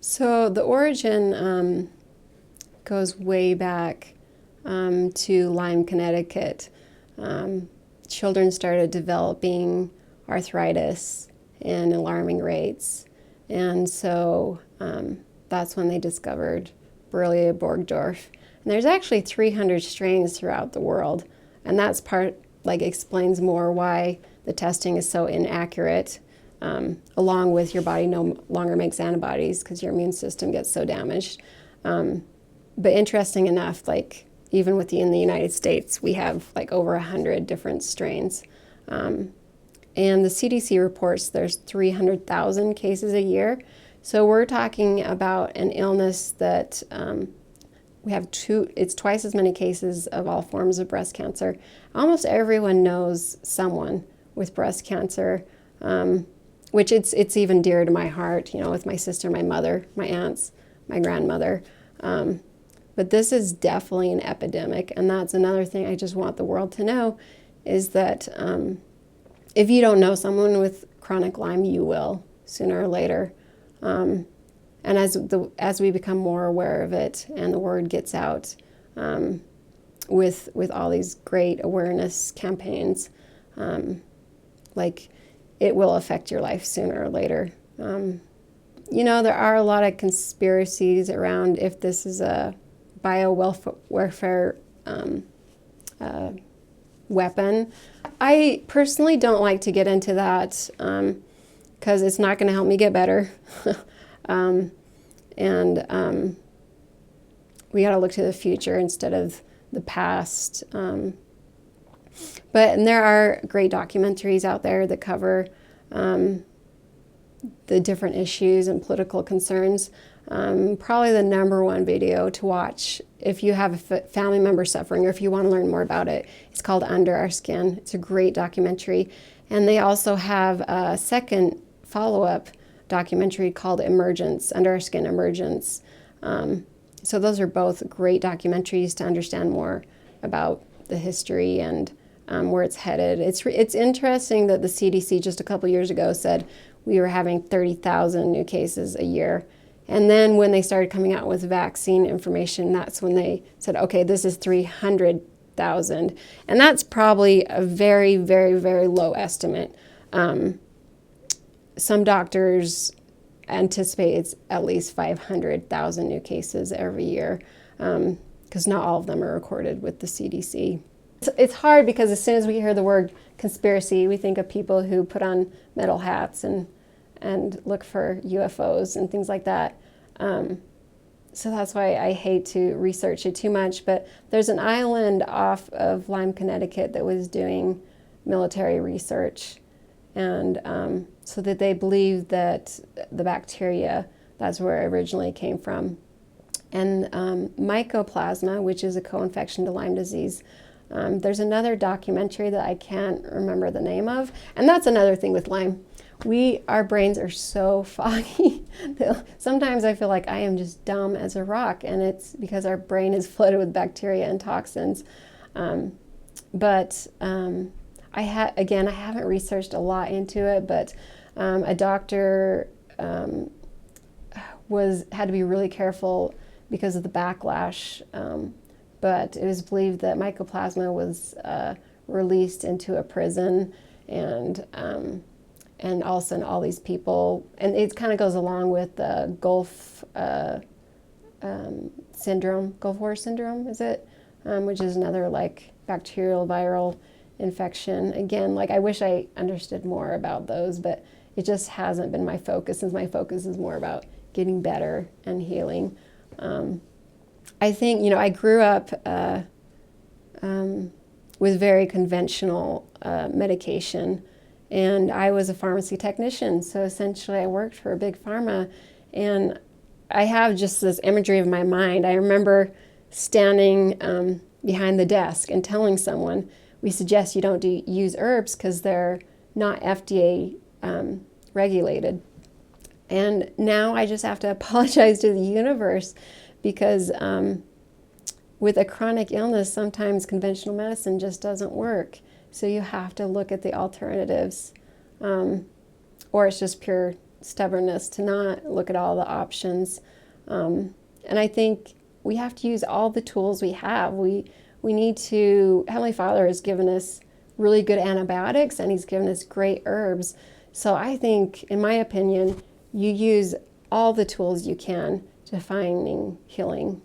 So the origin goes way back to Lyme, Connecticut. Children started developing arthritis in alarming rates. And so that's when they discovered Borrelia burgdorf. And there's actually 300 strains throughout the world. And that's explains more why the testing is so inaccurate, along with your body no longer makes antibodies because your immune system gets so damaged. But interesting enough, even in the United States, we have over 100 different strains. And the CDC reports there's 300,000 cases a year. So we're talking about an illness that it's twice as many cases of all forms of breast cancer. Almost everyone knows someone with breast cancer, which it's even dear to my heart, with my sister, my mother, my aunts, my grandmother. But this is definitely an epidemic, and that's another thing I just want the world to know, is that if you don't know someone with chronic Lyme, you will sooner or later. And as we become more aware of it and the word gets out, with all these great awareness campaigns, it will affect your life sooner or later. There are a lot of conspiracies around if this is a biowarfare weapon. I personally don't like to get into that because it's not going to help me get better. We got to look to the future instead of the past. But there are great documentaries out there that cover the different issues and political concerns. Probably the number one video to watch if you have a family member suffering or if you want to learn more about it, it's called Under Our Skin. It's a great documentary. And they also have a second follow-up documentary called Emergence, Under Our Skin Emergence. So those are both great documentaries to understand more about the history and where it's headed. It's interesting that the CDC just a couple years ago said we were having 30,000 new cases a year. And then when they started coming out with vaccine information, that's when they said, okay, this is 300,000. And that's probably a very, very, very low estimate. Some doctors anticipate it's at least 500,000 new cases every year, because not all of them are recorded with the CDC. It's hard because as soon as we hear the word conspiracy, we think of people who put on metal hats and look for UFOs and things like that. So that's why I hate to research it too much. But there's an island off of Lyme, Connecticut that was doing military research. And so that they believe that the bacteria, that's where it originally came from. And mycoplasma, which is a co-infection to Lyme disease. There's another documentary that I can't remember the name of. And that's another thing with Lyme. Our brains are so foggy. Sometimes I feel like I am just dumb as a rock, and it's because our brain is flooded with bacteria and toxins. I haven't researched a lot into it, but a doctor had to be really careful because of the backlash. But it was believed that mycoplasma was released into a prison, and all of a sudden all these people, and it kind of goes along with the Gulf War syndrome, is it? Which is another bacterial viral infection. Again, I wish I understood more about those, but it just hasn't been my focus, since my focus is more about getting better and healing. I think, I grew up with very conventional medication, and I was a pharmacy technician. So essentially I worked for a big pharma, and I have just this imagery of my mind. I remember standing behind the desk and telling someone, we suggest you don't use herbs because they're not FDA regulated. And now I just have to apologize to the universe because with a chronic illness, sometimes conventional medicine just doesn't work. So you have to look at the alternatives, or it's just pure stubbornness to not look at all the options. And I think we have to use all the tools we have. We need to, Heavenly Father has given us really good antibiotics, and he's given us great herbs. So I think, in my opinion, you use all the tools you can to finding healing.